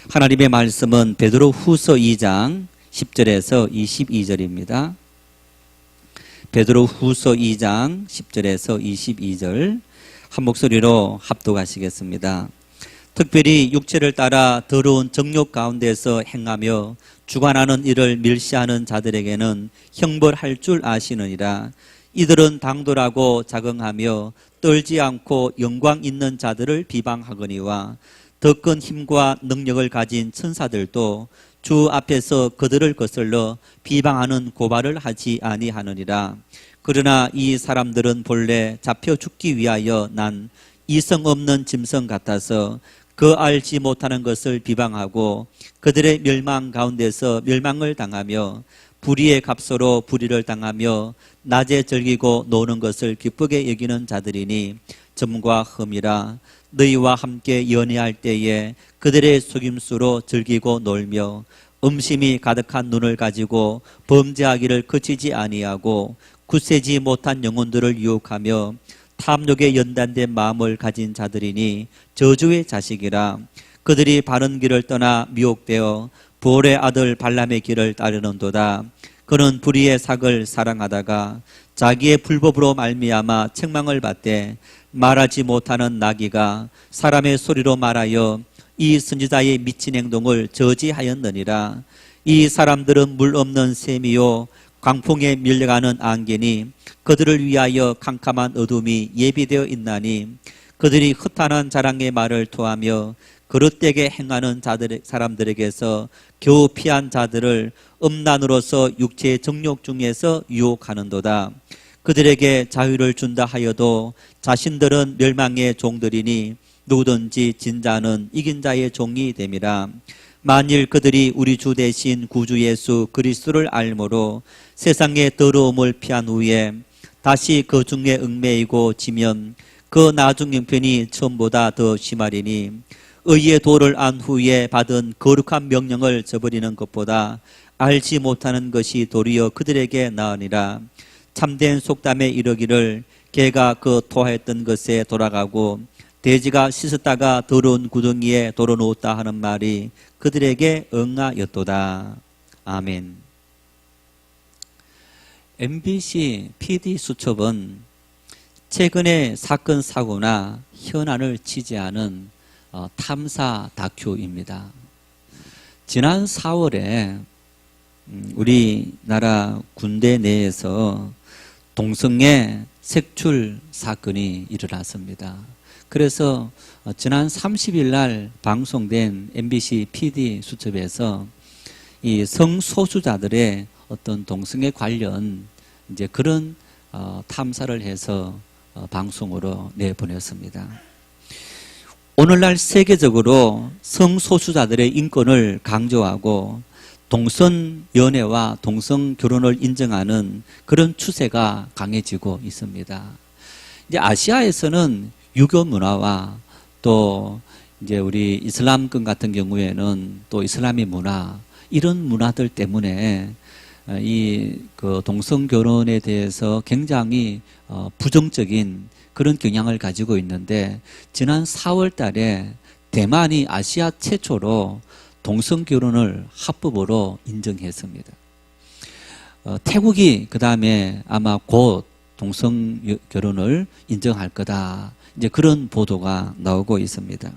하나님의 말씀은 베드로 후서 2장 10절에서 22절입니다. 베드로 후서 2장 10절에서 22절 한 목소리로 합독하시겠습니다. 특별히 육체를 따라 더러운 정욕 가운데서 행하며 주관하는 일을 멸시하는 자들에게는 형벌할 줄 아시느니라. 이들은 당돌하고 자긍하며 떨지 않고 영광 있는 자들을 비방하거니와 더 큰 힘과 능력을 가진 천사들도 주 앞에서 그들을 거슬러 비방하는 고발을 하지 아니하느니라. 그러나 이 사람들은 본래 잡혀 죽기 위하여 난 이성 없는 짐승 같아서 그 알지 못하는 것을 비방하고 그들의 멸망 가운데서 멸망을 당하며 불의의 값으로 불의를 당하며 낮에 즐기고 노는 것을 기쁘게 여기는 자들이니 점과 흠이라. 너희와 함께 연애할 때에 그들의 속임수로 즐기고 놀며 음심이 가득한 눈을 가지고 범죄하기를 그치지 아니하고 굳세지 못한 영혼들을 유혹하며 탐욕에 연단된 마음을 가진 자들이니 저주의 자식이라. 그들이 바른 길을 떠나 미혹되어 부올의 아들 발람의 길을 따르는도다. 그는 불의의 삭을 사랑하다가 자기의 불법으로 말미암아 책망을 받되 말하지 못하는 나귀가 사람의 소리로 말하여 이 선지자의 미친 행동을 저지하였느니라. 이 사람들은 물 없는 샘이요 광풍에 밀려가는 안개니 그들을 위하여 캄캄한 어둠이 예비되어 있나니 그들이 허탄한 자랑의 말을 토하며 그릇되게 행하는 사람들에게서 겨우 피한 자들을 음란으로서 육체의 정욕 중에서 유혹하는도다. 그들에게 자유를 준다 하여도 자신들은 멸망의 종들이니 누구든지 진자는 이긴 자의 종이 됨이라. 만일 그들이 우리 주 대신 구주 예수 그리스도를 알므로 세상의 더러움을 피한 후에 다시 그 중에 얽매이고 지면 그 나중 형편이 처음보다 더 심하리니 의의 도를 안 후에 받은 거룩한 명령을 저버리는 것보다 알지 못하는 것이 도리어 그들에게 나으니라. 참된 속담에 이르기를 개가 그 토하였던 것에 돌아가고 돼지가 씻었다가 더러운 구덩이에 돌아놓았다 하는 말이 그들에게 응하였도다. 아멘. MBC PD수첩은 최근의 사건 사고나 현안을 취재하는 탐사 다큐입니다. 지난 4월에 우리나라 군대 내에서 동성애 색출 사건이 일어났습니다. 그래서 지난 30일 날 방송된 MBC PD 수첩에서 이 성소수자들의 어떤 동성애 관련 이제 그런 탐사를 해서 방송으로 내보냈습니다. 오늘날 세계적으로 성소수자들의 인권을 강조하고 동성연애와 동성결혼을 인정하는 그런 추세가 강해지고 있습니다. 이제 아시아에서는 유교 문화와 또 이제 우리 이슬람권 같은 경우에는 또 이슬람의 문화 이런 문화들 때문에 이 그 동성결혼에 대해서 굉장히 부정적인 그런 경향을 가지고 있는데 지난 4월 달에 대만이 아시아 최초로 동성결혼을 합법으로 인정했습니다. 태국이 그 다음에 아마 곧 동성결혼을 인정할 거다. 이제 그런 보도가 나오고 있습니다.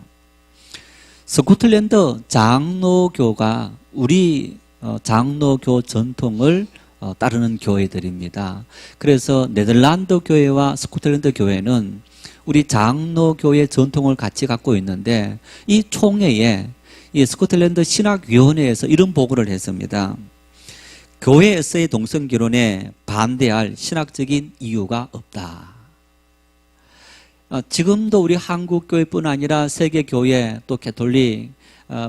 스코틀랜드 장로교가 우리 장로교 전통을 따르는 교회들입니다. 그래서 네덜란드 교회와 스코틀랜드 교회는 우리 장로교의 전통을 같이 갖고 있는데 이 총회에 이 스코틀랜드 신학위원회에서 이런 보고를 했습니다. 교회에서의 동성결혼에 반대할 신학적인 이유가 없다. 지금도 우리 한국교회뿐 아니라 세계교회 또 가톨릭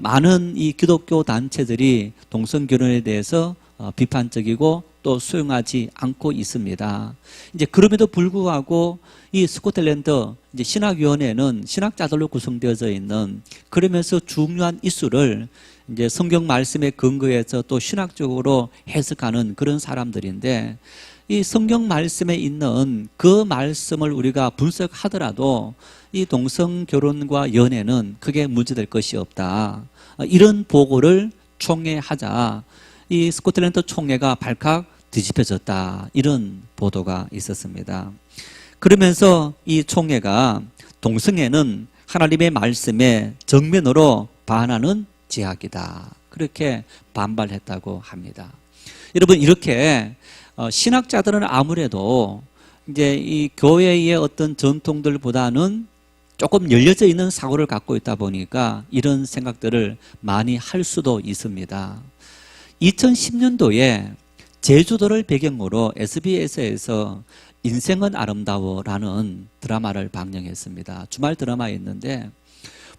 많은 이 기독교 단체들이 동성결혼에 대해서 비판적이고 또 수용하지 않고 있습니다. 이제 그럼에도 불구하고 이 스코틀랜드 이제 신학위원회는 신학자들로 구성되어져 있는 그러면서 중요한 이슈를 이제 성경 말씀에 근거해서 또 신학적으로 해석하는 그런 사람들인데 이 성경 말씀에 있는 그 말씀을 우리가 분석하더라도 이 동성 결혼과 연애는 크게 문제될 것이 없다. 이런 보고를 총회하자 이 스코틀랜드 총회가 발칵 뒤집혀졌다. 이런 보도가 있었습니다. 그러면서 이 총회가 동성애는 하나님의 말씀에 정면으로 반하는 죄악이다. 그렇게 반발했다고 합니다. 여러분, 이렇게 신학자들은 아무래도 이제 이 교회의 어떤 전통들보다는 조금 열려져 있는 사고를 갖고 있다 보니까 이런 생각들을 많이 할 수도 있습니다. 2010년도에 제주도를 배경으로 SBS에서 인생은 아름다워라는 드라마를 방영했습니다. 주말 드라마였는데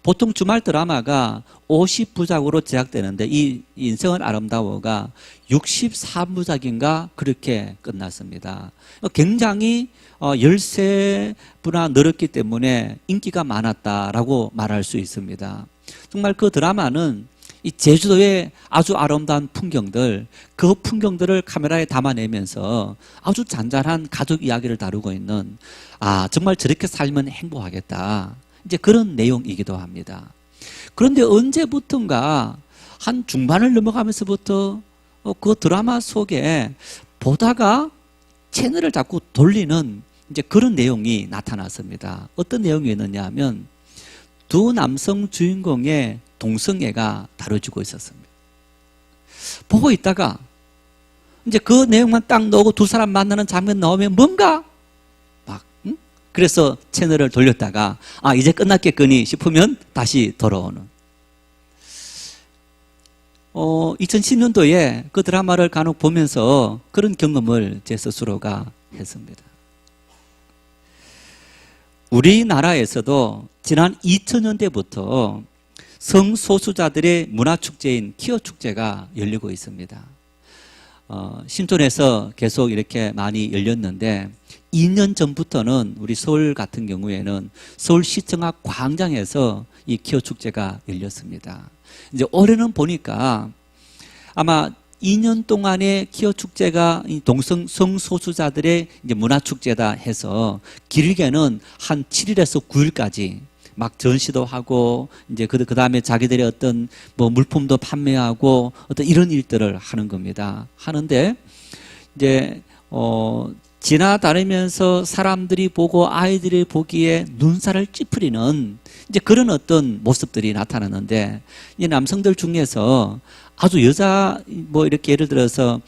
보통 주말 드라마가 50부작으로 제작되는데 이 인생은 아름다워가 64부작인가 그렇게 끝났습니다. 굉장히 13부나 늘었기 때문에 인기가 많았다라고 말할 수 있습니다. 정말 그 드라마는 이 제주도의 아주 아름다운 풍경들, 그 풍경들을 카메라에 담아내면서 아주 잔잔한 가족 이야기를 다루고 있는, 정말 저렇게 살면 행복하겠다. 이제 그런 내용이기도 합니다. 그런데 언제부턴가 한 중반을 넘어가면서부터 그 드라마 속에 보다가 채널을 자꾸 돌리는 이제 그런 내용이 나타났습니다. 어떤 내용이었느냐 하면 두 남성 주인공의 동성애가 다뤄지고 있었습니다. 보고 있다가 이제 그 내용만 딱 넣고 두 사람 만나는 장면 나오면 뭔가 막 그래서 채널을 돌렸다가 이제 끝났겠거니 싶으면 다시 돌아오는 2010년도에 그 드라마를 간혹 보면서 그런 경험을 제 스스로가 했습니다. 우리나라에서도 지난 2000년대부터 성소수자들의 문화축제인 퀴어축제가 열리고 있습니다. 신촌에서 계속 이렇게 많이 열렸는데 2년 전부터는 우리 서울 같은 경우에는 서울시청 앞 광장에서 이 퀴어축제가 열렸습니다. 이제 올해는 보니까 아마 2년 동안의 퀴어축제가 성소수자들의 이제 문화축제다 해서 길게는 한 7일에서 9일까지 막 전시도 하고 이제 그 다음에 자기들의 어떤 뭐 물품도 판매하고 어떤 이런 일들을 하는 겁니다. 하는데 이제 지나다니면서 사람들이 보고 아이들이 보기에 눈살을 찌푸리는 이제 그런 어떤 모습들이 나타나는데 이 남성들 중에서 아주 여자 뭐 이렇게 예를 들어서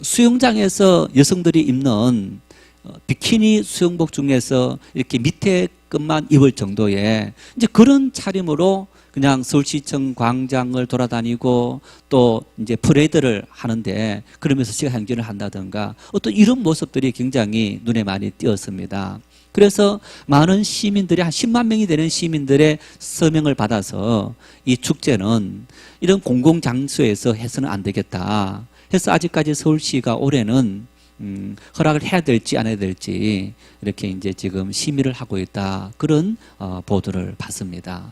수영장에서 여성들이 입는 비키니 수영복 중에서 이렇게 밑에 것만 입을 정도의 이제 그런 차림으로 그냥 서울시청 광장을 돌아다니고 또 이제 퍼레이드를 하는데 그러면서 시각 행진을 한다든가 어떤 이런 모습들이 굉장히 눈에 많이 띄었습니다. 그래서 많은 시민들이 한 10만 명이 되는 시민들의 서명을 받아서 이 축제는 이런 공공장소에서 해서는 안 되겠다 해서 아직까지 서울시가 올해는 허락을 해야 될지 안 해야 될지 이렇게 이제 지금 심의를 하고 있다 그런 보도를 봤습니다.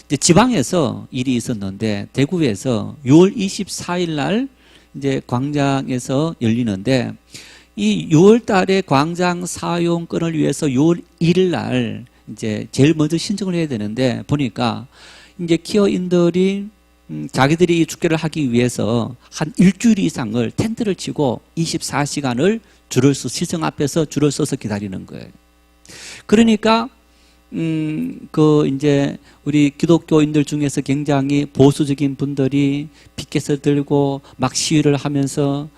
이제 지방에서 일이 있었는데 대구에서 6월 24일 날 이제 광장에서 열리는데 이 6월 달에 광장 사용권을 위해서 6월 1일 날 이제 제일 먼저 신청을 해야 되는데 보니까 이제 퀴어인들이 자기들이 이 축제를 하기 위해서 한 일주일 이상을 텐트를 치고 24시간을 줄을 서 시청 앞에서 줄을 서서 기다리는 거예요. 그러니까 그 이제 우리 기독교인들 중에서 굉장히 보수적인 분들이 피켓을 들고 막 시위를 하면서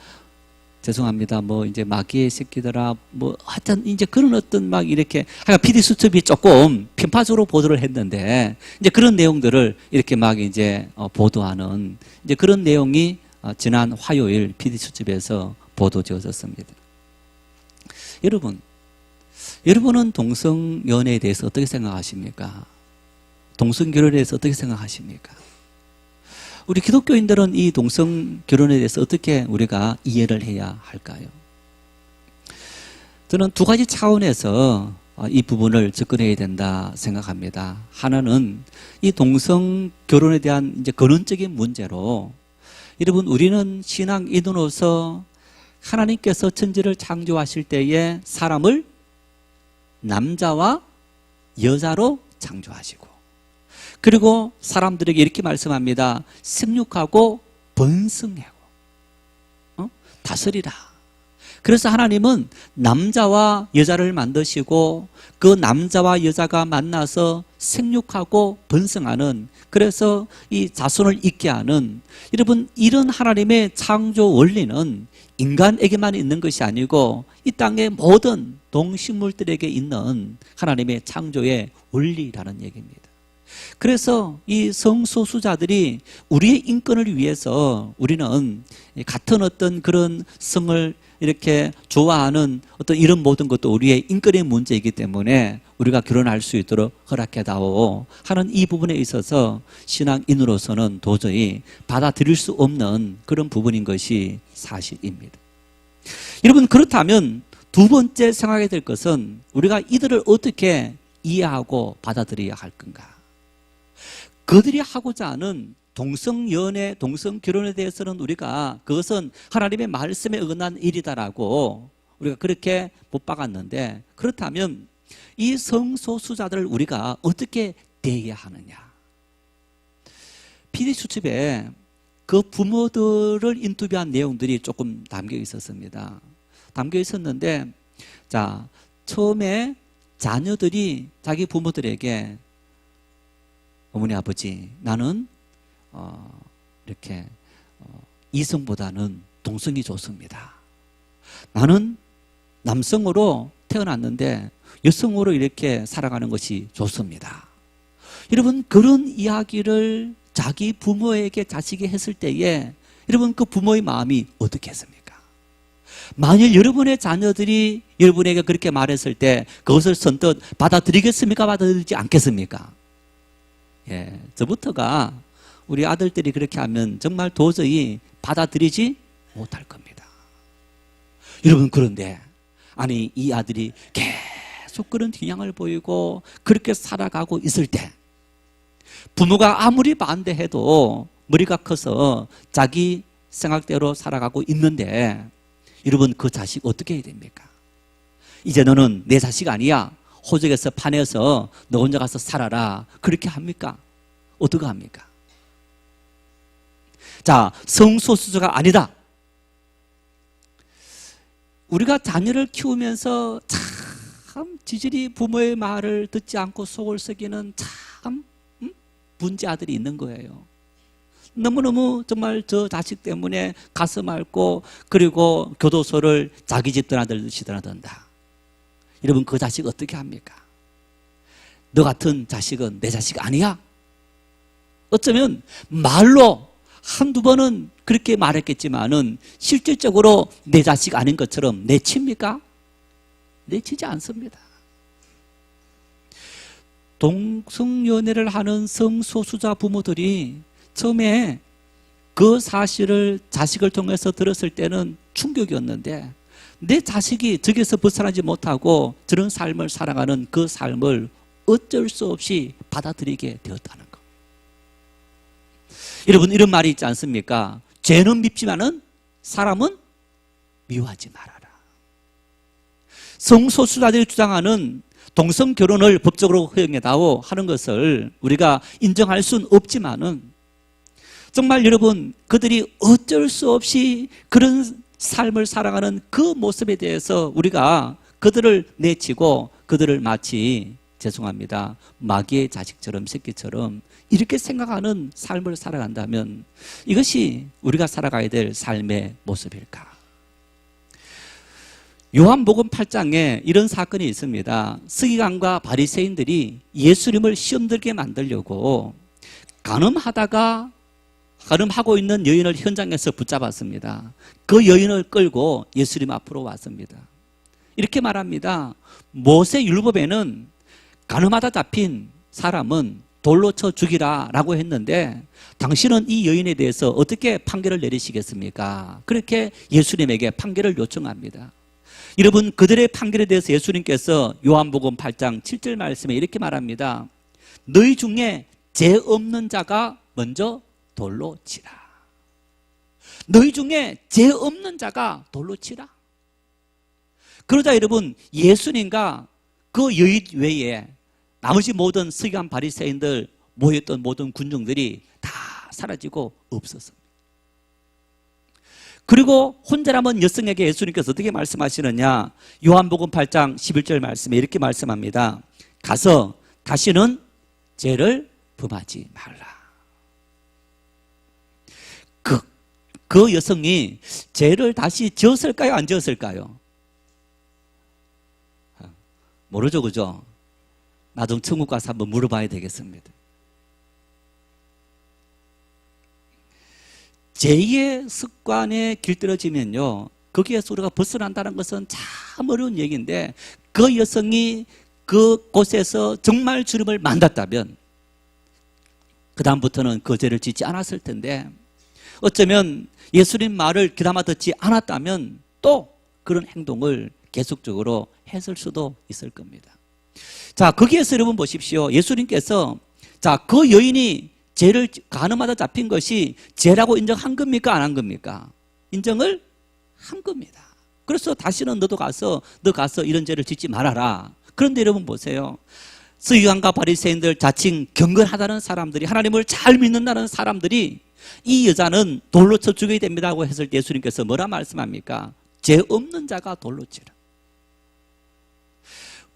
죄송합니다. 뭐 이제 마귀의 새끼들아 뭐 하여튼 이제 그런 어떤 막 이렇게 PD 수첩이 조금 편파적으로 보도를 했는데 이제 그런 내용들을 이렇게 막 이제 보도하는 이제 그런 내용이 지난 화요일 PD 수첩에서 보도되어졌습니다. 여러분은 동성 연애에 대해서 어떻게 생각하십니까? 동성 결혼에 대해서 어떻게 생각하십니까? 우리 기독교인들은 이 동성 결혼에 대해서 어떻게 우리가 이해를 해야 할까요? 저는 두 가지 차원에서 이 부분을 접근해야 된다 생각합니다. 하나는 이 동성 결혼에 대한 이제 근원적인 문제로 여러분 우리는 신앙인으로서 하나님께서 천지를 창조하실 때에 사람을 남자와 여자로 창조하시고, 그리고 사람들에게 이렇게 말씀합니다. 생육하고 번성하고 다스리라. 그래서 하나님은 남자와 여자를 만드시고 그 남자와 여자가 만나서 생육하고 번성하는, 그래서 이 자손을 잇게 하는, 여러분 이런 하나님의 창조 원리는 인간에게만 있는 것이 아니고 이 땅의 모든 동식물들에게 있는 하나님의 창조의 원리라는 얘기입니다. 그래서 이 성소수자들이 우리의 인권을 위해서 우리는 같은 어떤 그런 성을 이렇게 좋아하는 어떤 이런 모든 것도 우리의 인권의 문제이기 때문에 우리가 결혼할 수 있도록 허락해다오 하는 이 부분에 있어서 신앙인으로서는 도저히 받아들일 수 없는 그런 부분인 것이 사실입니다. 여러분, 그렇다면 두 번째 생각해야 될 것은 우리가 이들을 어떻게 이해하고 받아들여야 할 건가? 그들이 하고자 하는 동성연애, 동성결혼에 대해서는 우리가 그것은 하나님의 말씀에 어긋난 일이다라고 우리가 그렇게 못 박았는데, 그렇다면 이 성소수자들을 우리가 어떻게 대해야 하느냐? PD수첩에 그 부모들을 인터뷰한 내용들이 조금 담겨 있었습니다. 담겨 있었는데, 자, 처음에 자녀들이 자기 부모들에게 어머니 아버지, 나는 이렇게 이성보다는 동성이 좋습니다. 나는 남성으로 태어났는데 여성으로 이렇게 살아가는 것이 좋습니다. 여러분, 그런 이야기를 자기 부모에게 자식이 했을 때에 여러분 그 부모의 마음이 어떻게 했습니까? 만일 여러분의 자녀들이 여러분에게 그렇게 말했을 때 그것을 선뜻 받아들이겠습니까? 받아들이지 않겠습니까? 예, 저부터가 우리 아들들이 그렇게 하면 정말 도저히 받아들이지 못할 겁니다. 여러분, 그런데 아니 이 아들이 계속 그런 경향을 보이고 그렇게 살아가고 있을 때 부모가 아무리 반대해도 머리가 커서 자기 생각대로 살아가고 있는데 여러분, 그 자식 어떻게 해야 됩니까? 이제 너는 내 자식 아니야. 호적에서 파내서 너 혼자 가서 살아라. 그렇게 합니까? 어떻게 합니까? 자, 성소수자가 아니다. 우리가 자녀를 키우면서 참 지질이 부모의 말을 듣지 않고 속을 썩이는 참 문제아들이 있는 거예요. 너무너무 정말 저 자식 때문에 가슴 앓고 그리고 교도소를 자기 집 드나들듯이 드나든다. 여러분, 그 자식 어떻게 합니까? 너 같은 자식은 내 자식 아니야? 어쩌면 말로 한두 번은 그렇게 말했겠지만은 실질적으로 내 자식 아닌 것처럼 내칩니까? 내치지 않습니다. 동성연애를 하는 성소수자 부모들이 처음에 그 사실을 자식을 통해서 들었을 때는 충격이었는데 내 자식이 저기서 벗어나지 못하고 저런 삶을 살아가는 그 삶을 어쩔 수 없이 받아들이게 되었다는 것. 여러분, 이런 말이 있지 않습니까? 죄는 밉지만은 사람은 미워하지 말아라. 성소수자들이 주장하는 동성 결혼을 법적으로 허용해다오 하는 것을 우리가 인정할 수는 없지만은 정말 여러분, 그들이 어쩔 수 없이 그런 삶을 살아가는 그 모습에 대해서 우리가 그들을 내치고 그들을 마치 죄송합니다, 마귀의 자식처럼 새끼처럼 이렇게 생각하는 삶을 살아간다면 이것이 우리가 살아가야 될 삶의 모습일까? 요한복음 8장에 이런 사건이 있습니다. 서기관과 바리새인들이 예수님을 시험들게 만들려고 가늠하고 있는 여인을 현장에서 붙잡았습니다. 그 여인을 끌고 예수님 앞으로 왔습니다. 이렇게 말합니다. 모세 율법에는 가늠하다 잡힌 사람은 돌로 쳐 죽이라 라고 했는데 당신은 이 여인에 대해서 어떻게 판결을 내리시겠습니까? 그렇게 예수님에게 판결을 요청합니다. 여러분, 그들의 판결에 대해서 예수님께서 요한복음 8장 7절 말씀에 이렇게 말합니다. 너희 중에 죄 없는 자가 먼저 돌로 치라. 너희 중에 죄 없는 자가 돌로 치라. 그러자 여러분, 예수님과 그 여인 외에 나머지 모든 서기관 바리새인들 모였던 모든 군중들이 다 사라지고 없었습니다. 그리고 혼자 남은 여성에게 예수님께서 어떻게 말씀하시느냐? 요한복음 8장 11절 말씀에 이렇게 말씀합니다. 가서 다시는 죄를 범하지 말라. 그 여성이 죄를 다시 지었을까요? 안 지었을까요? 모르죠, 그죠? 나중 천국 가서 한번 물어봐야 되겠습니다. 죄의 습관에 길들여지면요, 거기에서 우리가 벗어난다는 것은 참 어려운 얘기인데, 그 여성이 그곳에서 정말 주님을 만났다면 그 다음부터는 그 죄를 짓지 않았을 텐데, 어쩌면 예수님 말을 귀담아 듣지 않았다면 또 그런 행동을 계속적으로 했을 수도 있을 겁니다. 자, 거기에서 여러분 보십시오. 예수님께서 그 여인이 죄를 가늠하다 잡힌 것이 죄라고 인정한 겁니까? 안 한 겁니까? 인정을 한 겁니다. 그래서 다시는 너 가서 이런 죄를 짓지 말아라. 그런데 여러분 보세요. 서기관과 바리새인들, 자칭 경건하다는 사람들이, 하나님을 잘 믿는다는 사람들이 이 여자는 돌로 쳐 죽여야 됩니다고 했을 때 예수님께서 뭐라 말씀합니까? 죄 없는 자가 돌로 치라.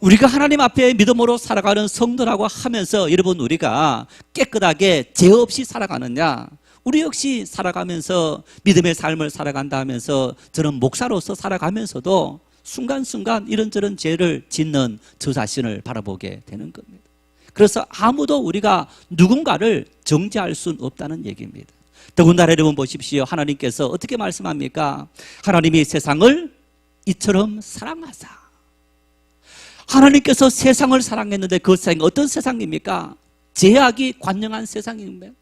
우리가 하나님 앞에 믿음으로 살아가는 성도라고 하면서 여러분, 우리가 깨끗하게 죄 없이 살아가느냐? 우리 역시 살아가면서 믿음의 삶을 살아간다 하면서 저는 목사로서 살아가면서도 순간순간 이런저런 죄를 짓는 저 자신을 바라보게 되는 겁니다. 그래서 아무도 우리가 누군가를 정죄할 수는 없다는 얘기입니다. 더군다나 여러분 보십시오. 하나님께서 어떻게 말씀합니까? 하나님이 세상을 이처럼 사랑하사. 하나님께서 세상을 사랑했는데 그 세상이 어떤 세상입니까? 죄악이 관영한 세상입니다.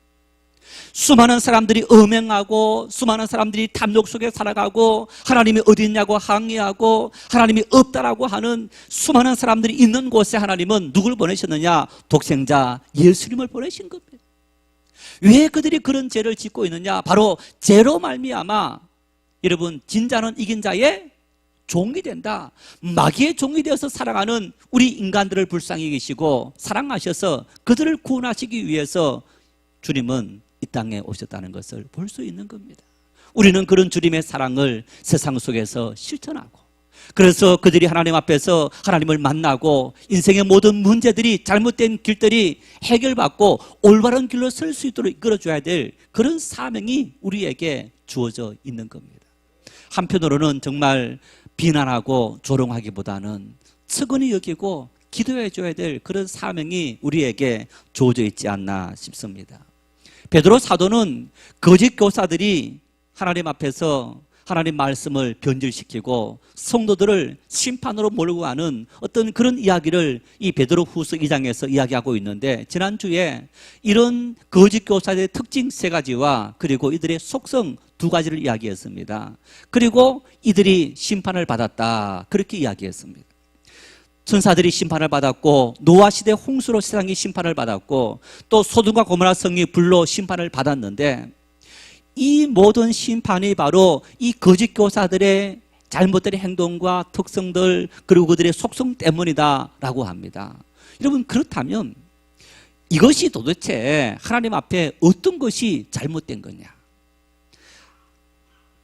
수많은 사람들이 음행하고 수많은 사람들이 탐욕 속에 살아가고 하나님이 어디 있냐고 항의하고 하나님이 없다라고 하는 수많은 사람들이 있는 곳에 하나님은 누굴 보내셨느냐? 독생자 예수님을 보내신 겁니다. 왜 그들이 그런 죄를 짓고 있느냐? 바로 죄로 말미암아 여러분, 진자는 이긴 자의 종이 된다. 마귀의 종이 되어서 살아가는 우리 인간들을 불쌍히 계시고 사랑하셔서 그들을 구원하시기 위해서 주님은 이 땅에 오셨다는 것을 볼 수 있는 겁니다. 우리는 그런 주님의 사랑을 세상 속에서 실천하고, 그래서 그들이 하나님 앞에서 하나님을 만나고 인생의 모든 문제들이, 잘못된 길들이 해결받고 올바른 길로 설 수 있도록 이끌어줘야 될 그런 사명이 우리에게 주어져 있는 겁니다. 한편으로는 정말 비난하고 조롱하기보다는 측은히 여기고 기도해 줘야 될 그런 사명이 우리에게 주어져 있지 않나 싶습니다. 베드로 사도는 거짓 교사들이 하나님 앞에서 하나님 말씀을 변질시키고 성도들을 심판으로 몰고 가는 어떤 그런 이야기를 이 베드로 후서 2장에서 이야기하고 있는데, 지난주에 이런 거짓 교사들의 특징 3가지와 그리고 이들의 속성 2가지를 이야기했습니다. 그리고 이들이 심판을 받았다, 그렇게 이야기했습니다. 천사들이 심판을 받았고, 노아 시대 홍수로 세상이 심판을 받았고, 또 소돔과 고모라 성이 불로 심판을 받았는데, 이 모든 심판이 바로 이 거짓 교사들의 잘못된 행동과 특성들, 그리고 그들의 속성 때문이다라고 합니다. 여러분, 그렇다면 이것이 도대체 하나님 앞에 어떤 것이 잘못된 거냐?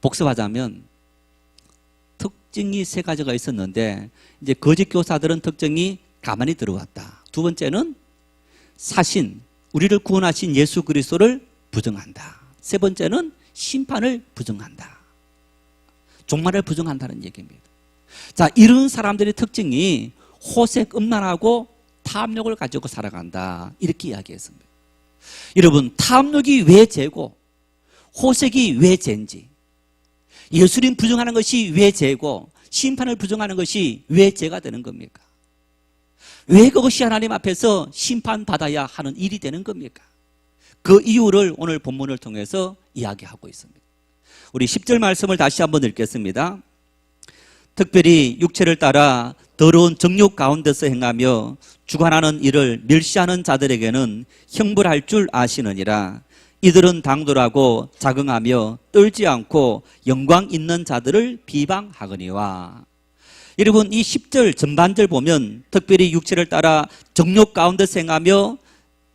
복습하자면 특징이 3가지가 있었는데, 이제 거짓 교사들은 특징이 가만히 들어왔다. 2번째는 사신, 우리를 구원하신 예수 그리스도를 부정한다. 3번째는 심판을 부정한다. 종말을 부정한다는 얘기입니다. 자, 이런 사람들의 특징이 호색, 음란하고 탐욕을 가지고 살아간다, 이렇게 이야기했습니다. 여러분, 탐욕이 왜 죄고 호색이 왜 죄인지, 예수님 부정하는 것이 왜 죄고 심판을 부정하는 것이 왜 죄가 되는 겁니까? 왜 그것이 하나님 앞에서 심판받아야 하는 일이 되는 겁니까? 그 이유를 오늘 본문을 통해서 이야기하고 있습니다. 우리 10절 말씀을 다시 한번 읽겠습니다. 특별히 육체를 따라 더러운 정욕 가운데서 행하며 주관하는 일을 멸시하는 자들에게는 형벌할 줄 아시느니라. 이들은 당돌하고 자긍하며 떨지 않고 영광 있는 자들을 비방하거니와. 여러분, 이 10절 전반절 보면 특별히 육체를 따라 정욕 가운데 생하며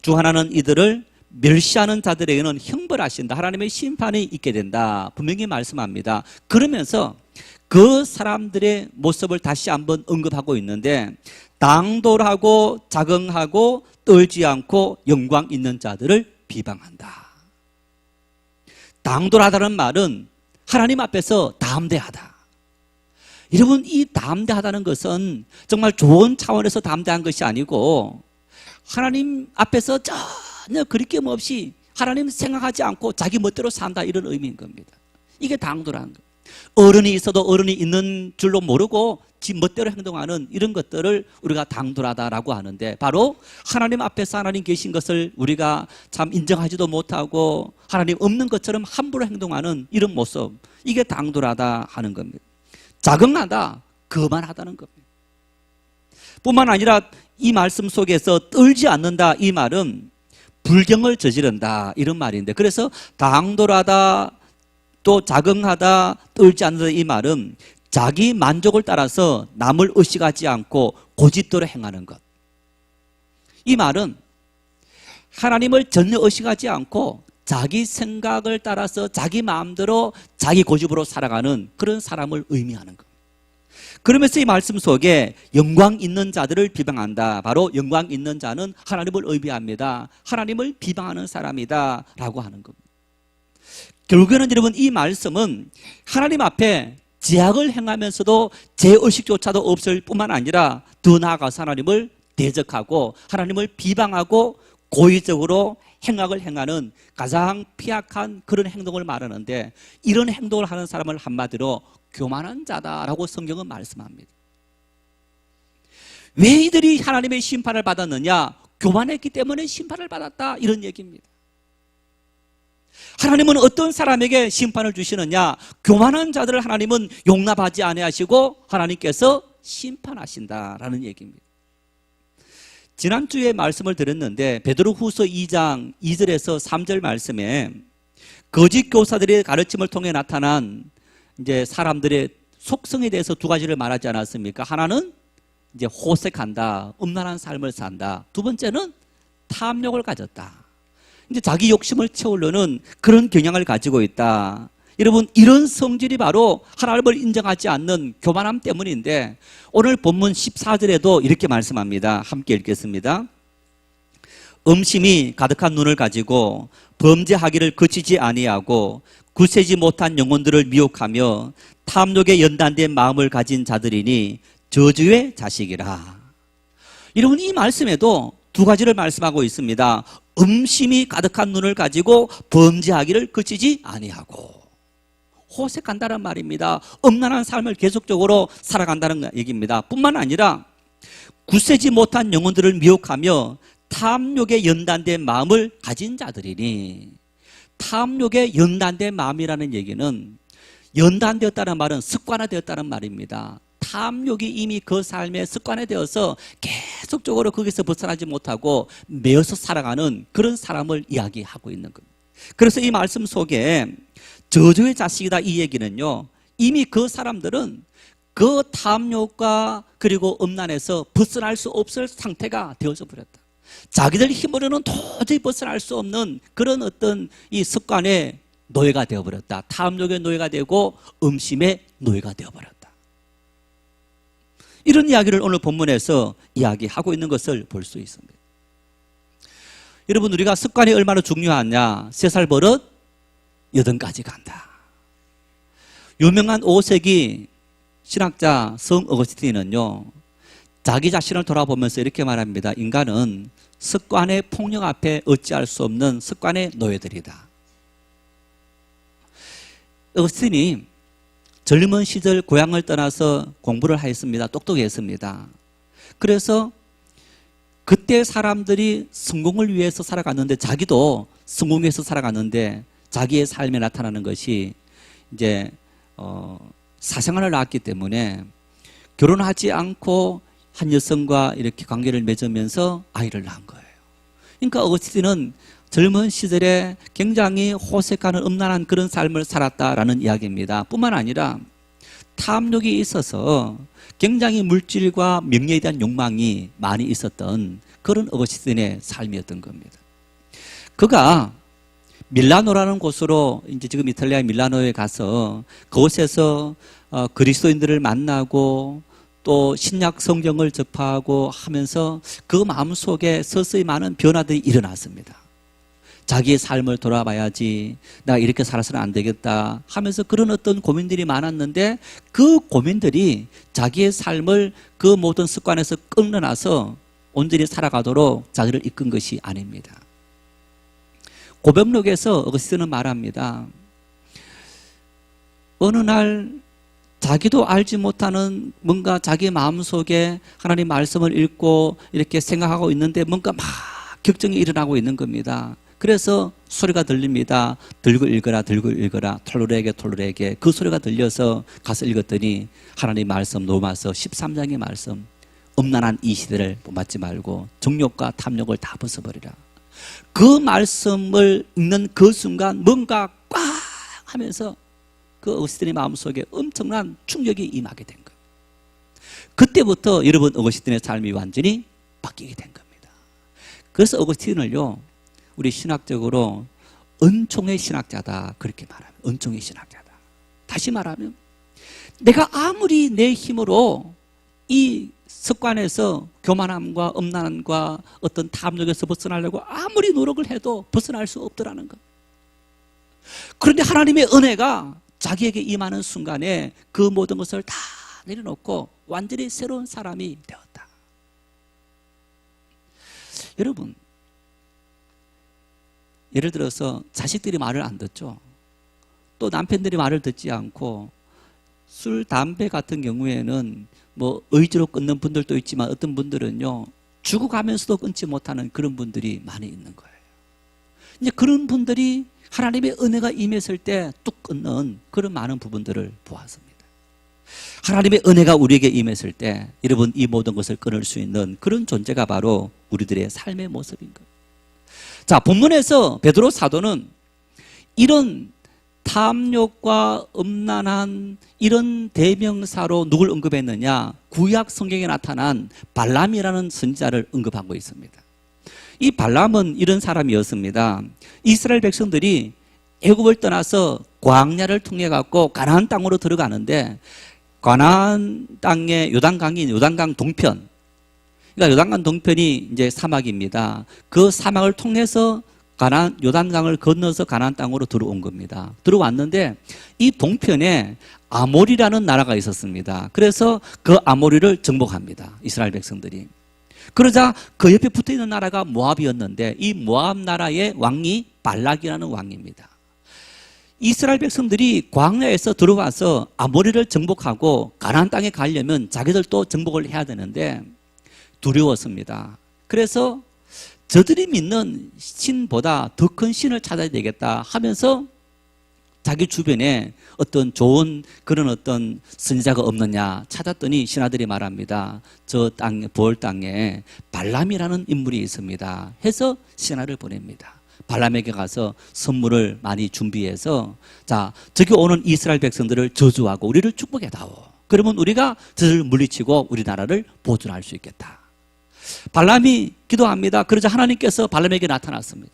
주관하는 이들을 멸시하는 자들에게는 형벌하신다. 하나님의 심판이 있게 된다. 분명히 말씀합니다. 그러면서 그 사람들의 모습을 다시 한번 언급하고 있는데, 당돌하고 자긍하고 떨지 않고 영광 있는 자들을 비방한다. 당돌하다는 말은 하나님 앞에서 담대하다. 여러분, 이 담대하다는 것은 정말 좋은 차원에서 담대한 것이 아니고 하나님 앞에서 전혀 그리낌 없이 하나님 생각하지 않고 자기 멋대로 산다, 이런 의미인 겁니다. 이게 당돌한 거예요. 어른이 있어도 어른이 있는 줄로 모르고 지 멋대로 행동하는 이런 것들을 우리가 당돌하다라고 하는데, 바로 하나님 앞에서 하나님 계신 것을 우리가 참 인정하지도 못하고 하나님 없는 것처럼 함부로 행동하는 이런 모습, 이게 당돌하다 하는 겁니다. 자긍하다, 거만하다는 겁니다. 뿐만 아니라 이 말씀 속에서 떨지 않는다, 이 말은 불경을 저지른다, 이런 말인데, 그래서 당돌하다, 또 자긍하다, 떨지 않는다, 이 말은 자기 만족을 따라서 남을 의식하지 않고 고집대로 행하는 것. 이 말은 하나님을 전혀 의식하지 않고 자기 생각을 따라서 자기 마음대로 자기 고집으로 살아가는 그런 사람을 의미하는 것. 그러면서 이 말씀 속에 영광 있는 자들을 비방한다. 바로 영광 있는 자는 하나님을 의미합니다. 하나님을 비방하는 사람이다 라고 하는 겁니다. 결국에는 여러분, 이 말씀은 하나님 앞에 제약을 행하면서도 제의식조차도 없을 뿐만 아니라 더 나아가서 하나님을 대적하고 하나님을 비방하고 고의적으로 행악을 행하는 가장 피악한 그런 행동을 말하는데, 이런 행동을 하는 사람을 한마디로 교만한 자다라고 성경은 말씀합니다. 왜 이들이 하나님의 심판을 받았느냐? 교만했기 때문에 심판을 받았다, 이런 얘기입니다. 하나님은 어떤 사람에게 심판을 주시느냐? 교만한 자들을 하나님은 용납하지 아니하시고 하나님께서 심판하신다라는 얘기입니다. 지난주에 말씀을 드렸는데 베드로후서 2장 2절에서 3절 말씀에 거짓 교사들의 가르침을 통해 나타난 이제 사람들의 속성에 대해서 두 가지를 말하지 않았습니까? 하나는 이제 호색한다, 음란한 삶을 산다. 두 번째는 탐욕을 가졌다. 이제 자기 욕심을 채우려는 그런 경향을 가지고 있다. 여러분, 이런 성질이 바로 하나님을 인정하지 않는 교만함 때문인데, 오늘 본문 14절에도 이렇게 말씀합니다. 함께 읽겠습니다. 음심이 가득한 눈을 가지고 범죄하기를 그치지 아니하고 굳세지 못한 영혼들을 미혹하며 탐욕에 연단된 마음을 가진 자들이니 저주의 자식이라. 여러분, 이 말씀에도 두 가지를 말씀하고 있습니다. 음심이 가득한 눈을 가지고 범죄하기를 그치지 아니하고, 호색한다는 말입니다. 음란한 삶을 계속적으로 살아간다는 얘기입니다. 뿐만 아니라 굳세지 못한 영혼들을 미혹하며 탐욕에 연단된 마음을 가진 자들이니, 탐욕에 연단된 마음이라는 얘기는, 연단되었다는 말은 습관화되었다는 말입니다. 탐욕이 이미 그 삶에 습관화되어서 계속적으로 거기서 벗어나지 못하고 매어서 살아가는 그런 사람을 이야기하고 있는 겁니다. 그래서 이 말씀 속에 저주의 자식이다, 이 얘기는요, 이미 그 사람들은 그 탐욕과 그리고 음란에서 벗어날 수 없을 상태가 되어져 버렸다. 자기들 힘으로는 도저히 벗어날 수 없는 그런 어떤 이 습관의 노예가 되어버렸다. 탐욕의 노예가 되고 음심의 노예가 되어버렸다. 이런 이야기를 오늘 본문에서 이야기하고 있는 것을 볼 수 있습니다. 여러분, 우리가 습관이 얼마나 중요하냐? 3살 버릇 8가지 간다. 유명한 5세기 신학자 성 어거스틴은요, 자기 자신을 돌아보면서 이렇게 말합니다. 인간은 습관의 폭력 앞에 어찌할 수 없는 습관의 노예들이다. 어거스틴이 젊은 시절 고향을 떠나서 공부를 하였습니다. 똑똑했습니다. 그래서 그때 사람들이 성공을 위해서 살아갔는데, 자기도 성공해서 살아갔는데, 자기의 삶에 나타나는 것이 이제 사생활을 낳았기 때문에 결혼하지 않고 한 여성과 이렇게 관계를 맺으면서 아이를 낳은 거예요. 그러니까 어거스틴은 젊은 시절에 굉장히 호색하는 음란한 그런 삶을 살았다라는 이야기입니다. 뿐만 아니라 탐욕이 있어서 굉장히 물질과 명예에 대한 욕망이 많이 있었던 그런 어거스틴의 삶이었던 겁니다. 그가 밀라노라는 곳으로 이제 지금 이탈리아 밀라노에 가서 그곳에서 그리스도인들을 만나고 또 신약 성경을 접하고 하면서 그 마음속에 서서히 많은 변화들이 일어났습니다. 자기의 삶을 돌아봐야지, 나 이렇게 살아서는 안 되겠다 하면서 그런 어떤 고민들이 많았는데 그 고민들이 자기의 삶을 그 모든 습관에서 끊어놔서 온전히 살아가도록 자기를 이끈 것이 아닙니다. 고백록에서 어거스틴은 말합니다. 어느 날 자기도 알지 못하는 뭔가 자기 마음속에 하나님 말씀을 읽고 이렇게 생각하고 있는데 뭔가 막 격정이 일어나고 있는 겁니다. 그래서 소리가 들립니다. 들고 읽어라, 들고 읽어라, 톨로레에게, 톨로레에게. 그 소리가 들려서 가서 읽었더니 하나님 말씀, 로마서 13장의 말씀, 음란한 이 시대를 본받지 말고 정욕과 탐욕을 다 벗어버리라. 그 말씀을 읽는 그 순간 뭔가 꽉 하면서 그 어거스틴의 마음속에 엄청난 충격이 임하게 된 거예요. 그때부터 여러분 어거스틴의 삶이 완전히 바뀌게 된 겁니다. 그래서 어거스틴을요, 우리 신학적으로 은총의 신학자다 그렇게 말합니다. 은총의 신학자다. 다시 말하면 내가 아무리 내 힘으로 이 습관에서 교만함과 음란함과 어떤 탐욕에서 벗어나려고 아무리 노력을 해도 벗어날 수 없더라는 것. 그런데 하나님의 은혜가 자기에게 임하는 순간에 그 모든 것을 다 내려놓고 완전히 새로운 사람이 되었다. 여러분, 예를 들어서 자식들이 말을 안 듣죠. 또 남편들이 말을 듣지 않고 술, 담배 같은 경우에는 뭐 의지로 끊는 분들도 있지만 어떤 분들은요, 죽어가면서도 끊지 못하는 그런 분들이 많이 있는 거예요. 이제 그런 분들이 하나님의 은혜가 임했을 때 뚝 끊는 그런 많은 부분들을 보았습니다. 하나님의 은혜가 우리에게 임했을 때 여러분 이 모든 것을 끊을 수 있는 그런 존재가 바로 우리들의 삶의 모습인 거예요. 자, 본문에서 베드로 사도는 이런 탐욕과 음란한 이런 대명사로 누굴 언급했느냐? 구약 성경에 나타난 발람이라는 선지자를 언급하고 있습니다. 이 발람은 이런 사람이었습니다. 이스라엘 백성들이 애굽을 떠나서 광야를 통해 갖고 가나안 땅으로 들어가는데 가나안 땅의 요단강인 요단강 동편, 그러니까 요단강 동편이 이제 사막입니다. 그 사막을 통해서 요단강을 건너서 가나안 땅으로 들어온 겁니다. 들어왔는데 이 동편에 아모리라는 나라가 있었습니다. 그래서 그 아모리를 정복합니다. 이스라엘 백성들이. 그러자 그 옆에 붙어있는 나라가 모압이었는데 이 모압 나라의 왕이 발락이라는 왕입니다. 이스라엘 백성들이 광야에서 들어와서 아모리를 정복하고 가나안 땅에 가려면 자기들도 정복을 해야 되는데 두려웠습니다. 그래서 저들이 믿는 신보다 더 큰 신을 찾아야 되겠다 하면서 자기 주변에 어떤 좋은 그런 어떤 선지자가 없느냐 찾았더니 신하들이 말합니다. 저 땅에, 부월 땅에 발람이라는 인물이 있습니다. 해서 신하를 보냅니다. 발람에게 가서 선물을 많이 준비해서 자, 저기 오는 이스라엘 백성들을 저주하고 우리를 축복해다오. 그러면 우리가 저들을 물리치고 우리나라를 보존할 수 있겠다. 발람이 기도합니다. 그러자 하나님께서 발람에게 나타났습니다.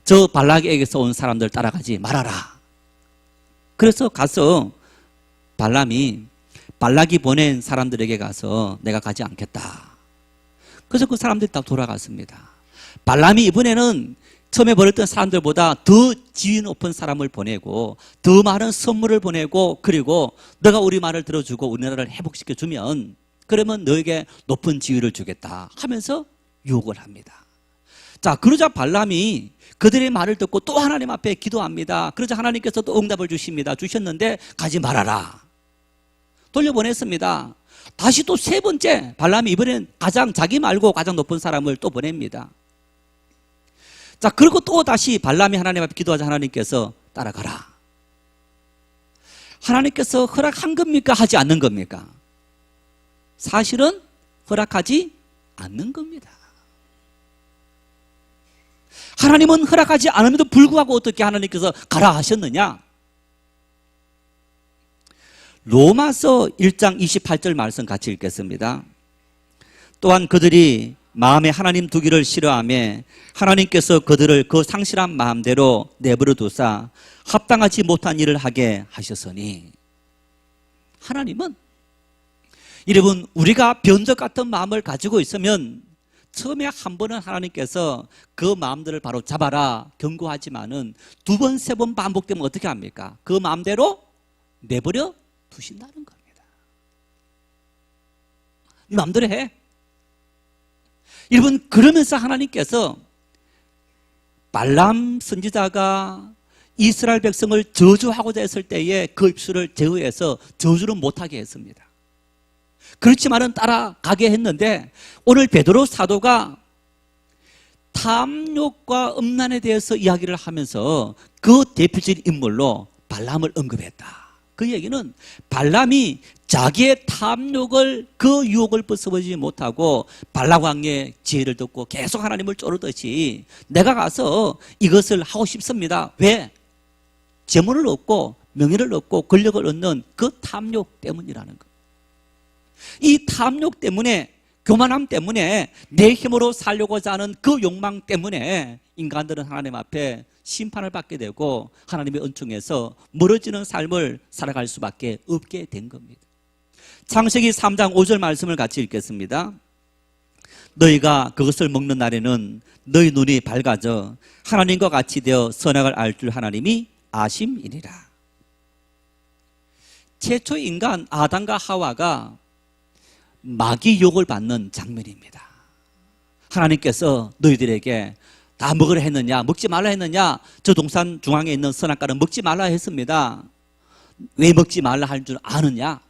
저 발락에게서 온 사람들 따라가지 말아라. 그래서 가서 발락이 보낸 사람들에게 가서 내가 가지 않겠다. 그래서 그 사람들이 다 돌아갔습니다. 발람이 이번에는 처음에 보냈던 사람들보다 더 지위 높은 사람을 보내고 더 많은 선물을 보내고 그리고 너가 우리 말을 들어주고 우리나라를 회복시켜주면 그러면 너에게 높은 지위를 주겠다 하면서 유혹을 합니다. 자, 그러자 발람이 그들의 말을 듣고 또 하나님 앞에 기도합니다. 그러자 하나님께서 또 응답을 주셨는데 가지 말아라. 돌려보냈습니다. 다시 또 세 번째 발람이 이번엔 자기 말고 가장 높은 사람을 또 보냅니다. 자, 그리고 또 다시 발람이 하나님 앞에 기도하자 하나님께서 따라가라. 하나님께서 허락한 겁니까? 하지 않는 겁니까? 사실은 허락하지 않는 겁니다. 하나님은 허락하지 않음에도 불구하고 어떻게 하나님께서 가라 하셨느냐? 로마서 1장 28절 말씀 같이 읽겠습니다. 또한 그들이 마음에 하나님 두기를 싫어하며 하나님께서 그들을 그 상실한 마음대로 내버려 두사 합당하지 못한 일을 하게 하셨으니, 하나님은 여러분 우리가 변적 같은 마음을 가지고 있으면 처음에 한 번은 하나님께서 그 마음들을 바로 잡아라 경고하지만은 두 번, 세 번 반복되면 어떻게 합니까? 그 마음대로 내버려 두신다는 겁니다. 네 마음대로 해. 여러분, 그러면서 하나님께서 발람 선지자가 이스라엘 백성을 저주하고자 했을 때에 그 입술을 제어해서 저주를 못하게 했습니다. 그렇지만은 따라가게 했는데, 오늘 베드로 사도가 탐욕과 음란에 대해서 이야기를 하면서 그 대표적인 인물로 발람을 언급했다. 그 얘기는 발람이 자기의 탐욕을, 그 유혹을 벗어보지 못하고 발락왕의 지혜를 듣고 계속 하나님을 쪼르듯이 내가 가서 이것을 하고 싶습니다. 왜? 재물을 얻고 명예를 얻고 권력을 얻는 그 탐욕 때문이라는 것. 이 탐욕 때문에, 교만함 때문에, 내 힘으로 살려고자 하는 그 욕망 때문에 인간들은 하나님 앞에 심판을 받게 되고 하나님의 은총에서 멀어지는 삶을 살아갈 수밖에 없게 된 겁니다. 창세기 3장 5절 말씀을 같이 읽겠습니다. 너희가 그것을 먹는 날에는 너희 눈이 밝아져 하나님과 같이 되어 선악을 알 줄 하나님이 아심이니라. 최초 인간 아담과 하와가 마귀 유혹을 받는 장면입니다. 하나님께서 너희들에게 다 먹으라 했느냐, 먹지 말라 했느냐? 저 동산 중앙에 있는 선악과는 먹지 말라 했습니다. 왜 먹지 말라 할 줄 아느냐?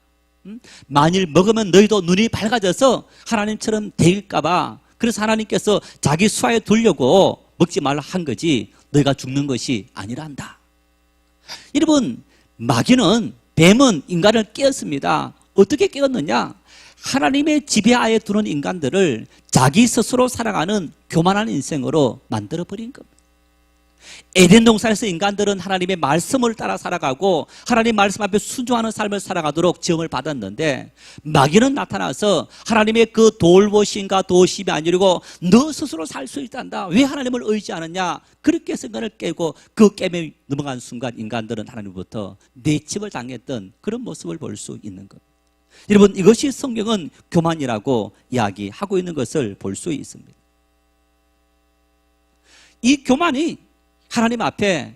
만일 먹으면 너희도 눈이 밝아져서 하나님처럼 될까봐, 그래서 하나님께서 자기 수하에 두려고 먹지 말라 한 거지 너희가 죽는 것이 아니란다. 여러분, 마귀는, 뱀은 인간을 깨었습니다. 어떻게 깨었느냐? 하나님의 지배하에 두는 인간들을 자기 스스로 살아가는 교만한 인생으로 만들어버린 겁니다. 에덴 동산에서 인간들은 하나님의 말씀을 따라 살아가고 하나님 말씀 앞에 순종하는 삶을 살아가도록 지음을 받았는데, 마귀는 나타나서 하나님의 그 돌보심과 도심이 아니고 너 스스로 살 수 있단다. 왜 하나님을 의지하느냐? 그렇게 해서 인간을 깨고 그 깨매 넘어간 순간 인간들은 하나님부터 내침을 당했던 그런 모습을 볼 수 있는 겁니다. 여러분, 이것이 성경은 교만이라고 이야기하고 있는 것을 볼 수 있습니다. 이 교만이 하나님 앞에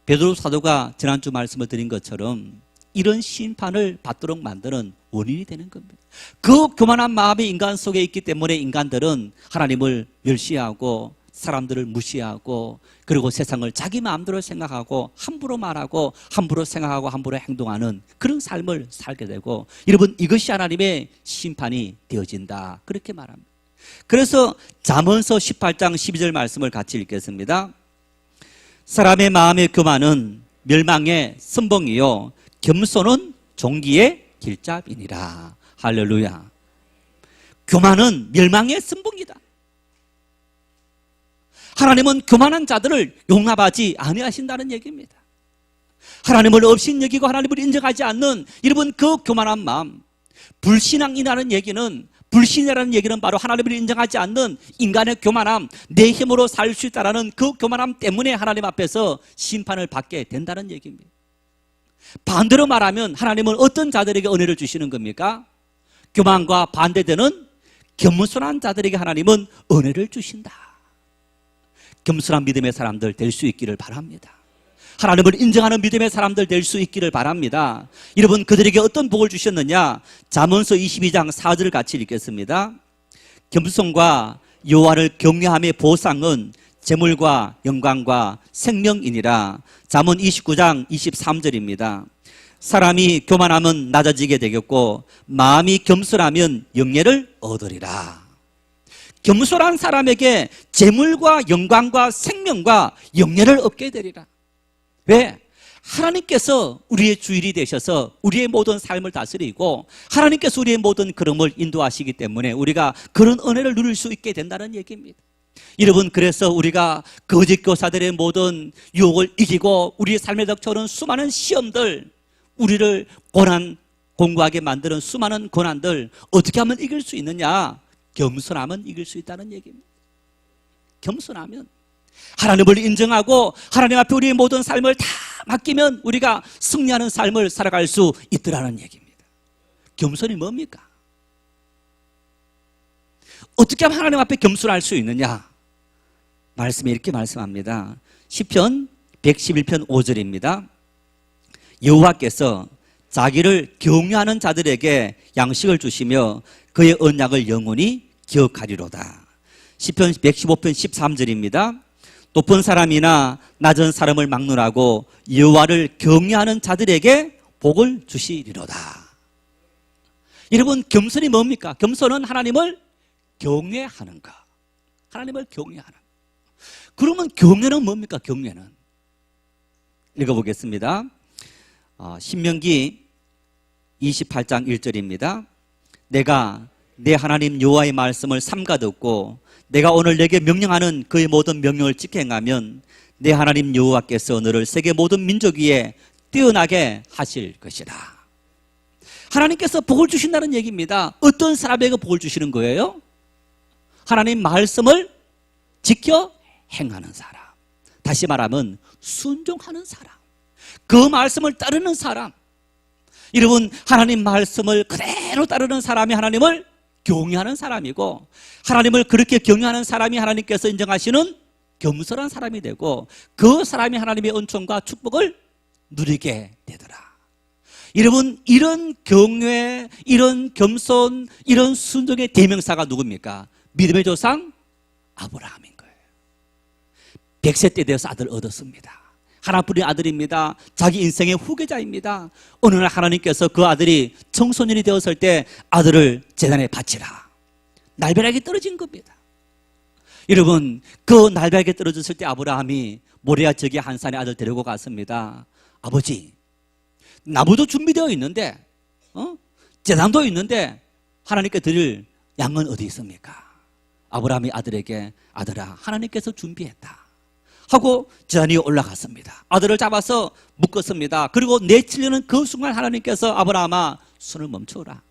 베드로 사도가 지난주 말씀을 드린 것처럼 이런 심판을 받도록 만드는 원인이 되는 겁니다. 그 교만한 마음이 인간 속에 있기 때문에 인간들은 하나님을 멸시하고 사람들을 무시하고, 그리고 세상을 자기 마음대로 생각하고 함부로 말하고 함부로 생각하고 함부로 행동하는 그런 삶을 살게 되고, 여러분, 이것이 하나님의 심판이 되어진다, 그렇게 말합니다. 그래서 잠언서 18장 12절 말씀을 같이 읽겠습니다. 사람의 마음의 교만은 멸망의 선봉이요 겸손은 종기의 길잡이니라. 할렐루야. 교만은 멸망의 선봉이다. 하나님은 교만한 자들을 용납하지 아니하신다는 얘기입니다. 하나님을 업신여기고 하나님을 인정하지 않는, 여러분, 그 교만한 마음, 불신앙이라는 얘기는, 불신이라는 얘기는 바로 하나님을 인정하지 않는 인간의 교만함, 내 힘으로 살 수 있다는 그 교만함 때문에 하나님 앞에서 심판을 받게 된다는 얘기입니다. 반대로 말하면 하나님은 어떤 자들에게 은혜를 주시는 겁니까? 교만과 반대되는 겸손한 자들에게 하나님은 은혜를 주신다. 겸손한 믿음의 사람들 될 수 있기를 바랍니다. 하나님을 인정하는 믿음의 사람들 될 수 있기를 바랍니다. 여러분, 그들에게 어떤 복을 주셨느냐? 잠언서 22장 4절을 같이 읽겠습니다. 겸손과 여호와를 경외함의 보상은 재물과 영광과 생명이니라. 잠언 29장 23절입니다. 사람이 교만하면 낮아지게 되겠고 마음이 겸손하면 영예를 얻으리라. 겸손한 사람에게 재물과 영광과 생명과 영예를 얻게 되리라. 왜? 하나님께서 우리의 주일이 되셔서 우리의 모든 삶을 다스리고 하나님께서 우리의 모든 걸음을 인도하시기 때문에 우리가 그런 은혜를 누릴 수 있게 된다는 얘기입니다. 여러분, 그래서 우리가 거짓 교사들의 모든 유혹을 이기고 우리의 삶에 닥쳐오는 수많은 시험들, 우리를 공고하게 만드는 수많은 고난들 어떻게 하면 이길 수 있느냐? 겸손하면 이길 수 있다는 얘기입니다. 겸손하면, 하나님을 인정하고 하나님 앞에 우리의 모든 삶을 다 맡기면 우리가 승리하는 삶을 살아갈 수 있더라는 얘기입니다. 겸손이 뭡니까? 어떻게 하면 하나님 앞에 겸손할 수 있느냐? 말씀에 이렇게 말씀합니다. 시편 111편 5절입니다. 여호와께서 자기를 경외하는 자들에게 양식을 주시며 그의 언약을 영원히 기억하리로다. 시편 115편 13절입니다. 높은 사람이나 낮은 사람을 막론하고 여호와를 경외하는 자들에게 복을 주시리로다. 여러분, 겸손이 뭡니까? 겸손은 하나님을 경외하는 것. 하나님을 경외하는 것. 그러면 경외는 뭡니까? 경외는 읽어보겠습니다. 신명기 28장 1절입니다. 내가 내 하나님 여호와의 말씀을 삼가 듣고 내가 오늘 내게 명령하는 그의 모든 명령을 지켜 행하면 내 하나님 여호와께서 너를 세계 모든 민족 위에 뛰어나게 하실 것이다. 하나님께서 복을 주신다는 얘기입니다. 어떤 사람에게 복을 주시는 거예요? 하나님 말씀을 지켜 행하는 사람. 다시 말하면 순종하는 사람. 그 말씀을 따르는 사람. 여러분, 하나님 말씀을 그대로 따르는 사람이 하나님을 경외하는 사람이고, 하나님을 그렇게 경외하는 사람이 하나님께서 인정하시는 겸손한 사람이 되고, 그 사람이 하나님의 은총과 축복을 누리게 되더라. 여러분, 이런 경외, 이런 겸손, 이런 순종의 대명사가 누굽니까? 믿음의 조상 아브라함인 거예요. 100세 때 되어서 아들 얻었습니다. 하나뿐인 아들입니다. 자기 인생의 후계자입니다. 어느 날 하나님께서 그 아들이 청소년이 되었을 때 아들을 제단에 바치라. 날벼락이 떨어진 겁니다. 여러분, 그 날벼락이 떨어졌을 때 아브라함이 모리아 저기 한 산에 아들 데리고 갔습니다. 아버지, 나무도 준비되어 있는데, 제단도 있는데 하나님께 드릴 양은 어디 있습니까? 아브라함이 아들에게, 아들아, 하나님께서 준비했다 하고 제단 위에 올라갔습니다. 아들을 잡아서 묶었습니다. 그리고 내치려는 그 순간 하나님께서 아브라함아, 손을 멈춰라,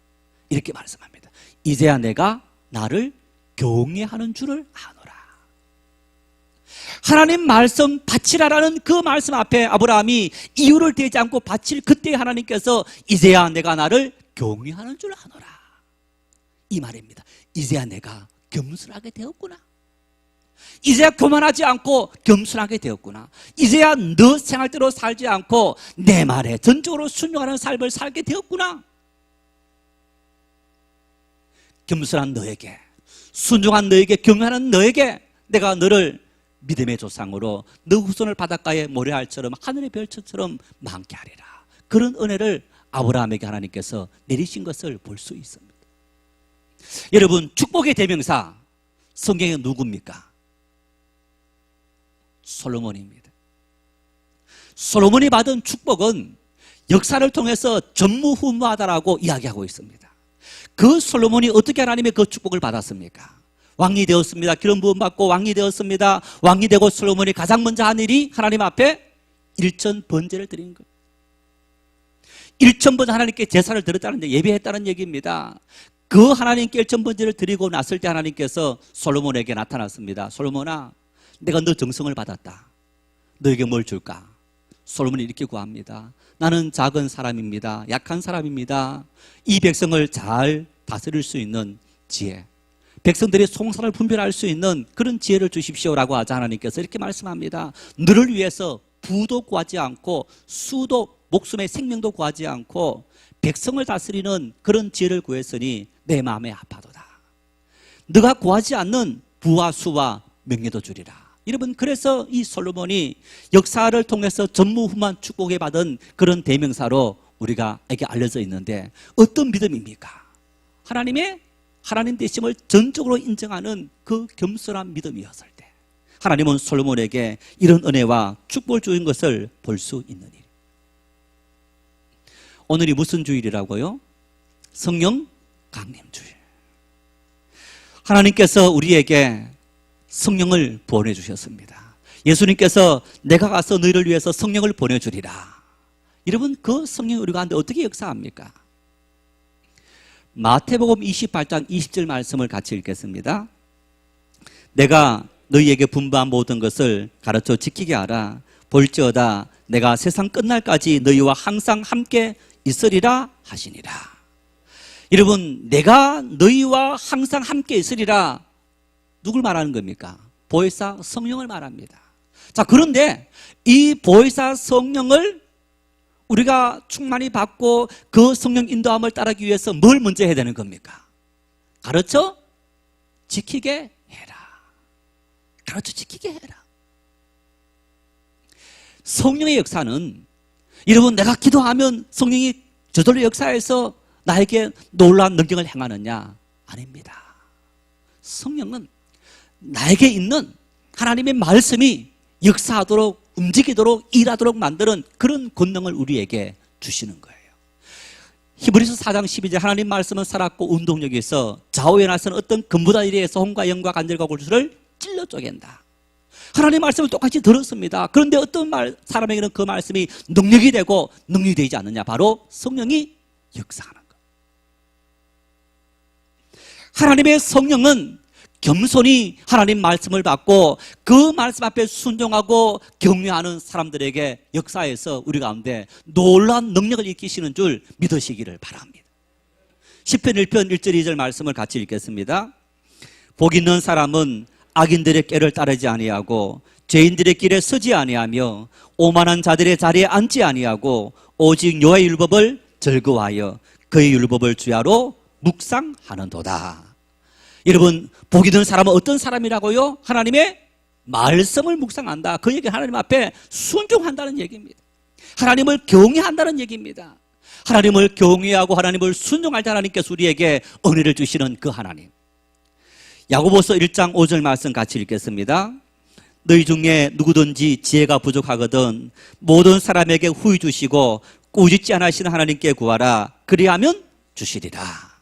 이렇게 말씀합니다. 이제야 내가 나를 경외하는 줄을 아노라. 하나님 말씀 바치라라는 그 말씀 앞에 아브라함이 이유를 대지 않고 바칠 그때 하나님께서 이제야 내가 나를 경외하는 줄 아노라, 이 말입니다. 이제야 내가 겸손하게 되었구나. 이제야 교만하지 않고 겸손하게 되었구나. 이제야 너 생활대로 살지 않고 내 말에 전적으로 순종하는 삶을 살게 되었구나. 겸손한 너에게, 순종한 너에게, 경외하는 너에게 내가 너를 믿음의 조상으로 너 후손을 바닷가의 모래알처럼 하늘의 별처럼 많게 하리라. 그런 은혜를 아브라함에게 하나님께서 내리신 것을 볼 수 있습니다. 여러분, 축복의 대명사 성경에 누굽니까? 솔로몬입니다. 솔로몬이 받은 축복은 역사를 통해서 전무후무하다라고 이야기하고 있습니다. 그 솔로몬이 어떻게 하나님의 그 축복을 받았습니까? 왕이 되었습니다. 기름 부음 받고 왕이 되었습니다. 왕이 되고 솔로몬이 가장 먼저 한 일이 하나님 앞에 일천 번제를 드린 거예요. 일천 번제 하나님께 제사를 드렸다는 데 예배했다는 얘기입니다. 그 하나님께 일천 번제를 드리고 났을 때 하나님께서 솔로몬에게 나타났습니다. 솔로몬아, 내가 너 정성을 받았다. 너에게 뭘 줄까? 솔로몬이 이렇게 구합니다. 나는 작은 사람입니다. 약한 사람입니다. 이 백성을 잘 다스릴 수 있는 지혜, 백성들이 송사를 분별할 수 있는 그런 지혜를 주십시오라고 하자 하나님께서 이렇게 말씀합니다. 너를 위해서 부도 구하지 않고 수도, 목숨의 생명도 구하지 않고 백성을 다스리는 그런 지혜를 구했으니 내 마음에 아파도다. 너가 구하지 않는 부와 수와 명예도 주리라. 여러분, 그래서 이 솔로몬이 역사를 통해서 전무후무한 축복에 받은 그런 대명사로 우리가에게 알려져 있는데, 어떤 믿음입니까? 하나님 되심을 전적으로 인정하는 그 겸손한 믿음이었을 때 하나님은 솔로몬에게 이런 은혜와 축복을 주신 것을 볼 수 있는 일. 오늘이 무슨 주일이라고요? 성령 강림 주일. 하나님께서 우리에게 성령을 보내주셨습니다. 예수님께서 내가 가서 너희를 위해서 성령을 보내주리라. 여러분, 그 성령이 우리 가운데 어떻게 역사합니까? 마태복음 28장 20절 말씀을 같이 읽겠습니다. 내가 너희에게 분부한 모든 것을 가르쳐 지키게 하라. 볼지어다 내가 세상 끝날까지 너희와 항상 함께 있으리라 하시니라. 여러분, 내가 너희와 항상 함께 있으리라, 누굴 말하는 겁니까? 보혜사 성령을 말합니다. 자, 그런데 이 보혜사 성령을 우리가 충만히 받고 그 성령 인도함을 따르기 위해서 뭘 먼저 해야 되는 겁니까? 가르쳐 지키게 해라. 가르쳐 지키게 해라. 성령의 역사는, 여러분, 내가 기도하면 성령이 저절로 역사해서 나에게 놀라운 능력을 행하느냐? 아닙니다. 성령은 나에게 있는 하나님의 말씀이 역사하도록, 움직이도록, 일하도록 만드는 그런 권능을 우리에게 주시는 거예요. 히브리서 4장 12절 하나님 말씀은 살았고 운동력이 있어 좌우에 나서는 어떤 금부다리에서 혼과 영과 간절과 골수를 찔러 쪼갠다. 하나님 말씀을 똑같이 들었습니다. 그런데 어떤 사람에게는 그 말씀이 능력이 되고 능력이 되지 않느냐? 바로 성령이 역사하는 것. 하나님의 성령은 겸손히 하나님 말씀을 받고 그 말씀 앞에 순종하고 경외하는 사람들에게 역사해서 우리 가운데 놀라운 능력을 일으키시는 줄 믿으시기를 바랍니다. 시편 1편 1절 2절 말씀을 같이 읽겠습니다. 복 있는 사람은 악인들의 꾀를 따르지 아니하고 죄인들의 길에 서지 아니하며 오만한 자들의 자리에 앉지 아니하고 오직 여호와의 율법을 즐거워하여 그의 율법을 주야로 묵상하는도다. 여러분, 복 있는 사람은 어떤 사람이라고요? 하나님의 말씀을 묵상한다. 그 얘기는 하나님 앞에 순종한다는 얘기입니다. 하나님을 경외한다는 얘기입니다. 하나님을 경외하고 하나님을 순종할 때 하나님께서 우리에게 은혜를 주시는 그 하나님. 야고보서 1장 5절 말씀 같이 읽겠습니다. 너희 중에 누구든지 지혜가 부족하거든 모든 사람에게 후히 주시고 꾸짖지 않으시는 하나님께 구하라. 그리하면 주시리라.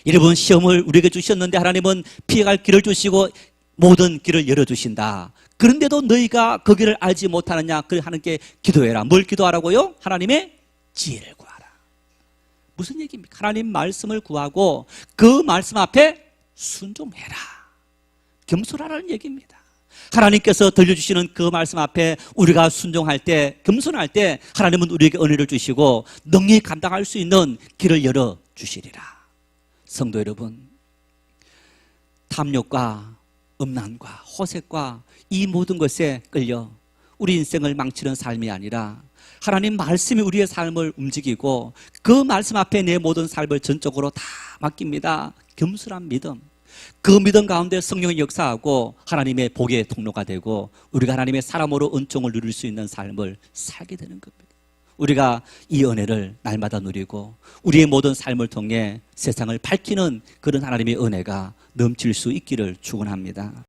여러분, 시험을 우리에게 주셨는데 하나님은 피해갈 길을 주시고 모든 길을 열어주신다. 그런데도 너희가 그 길을 알지 못하느냐? 그 하나님께 기도해라. 뭘 기도하라고요? 하나님의 지혜를 구하라. 무슨 얘기입니까? 하나님 말씀을 구하고 그 말씀 앞에 순종해라. 겸손하라는 얘기입니다. 하나님께서 들려주시는 그 말씀 앞에 우리가 순종할 때, 겸손할 때 하나님은 우리에게 은혜를 주시고 능히 감당할 수 있는 길을 열어주시리라. 성도 여러분, 탐욕과 음란과 호색과 이 모든 것에 끌려 우리 인생을 망치는 삶이 아니라 하나님 말씀이 우리의 삶을 움직이고 그 말씀 앞에 내 모든 삶을 전적으로 다 맡깁니다. 겸손한 믿음, 그 믿음 가운데 성령이 역사하고 하나님의 복의 통로가 되고 우리가 하나님의 사람으로 은총을 누릴 수 있는 삶을 살게 되는 겁니다. 우리가 이 은혜를 날마다 누리고 우리의 모든 삶을 통해 세상을 밝히는 그런 하나님의 은혜가 넘칠 수 있기를 축원합니다.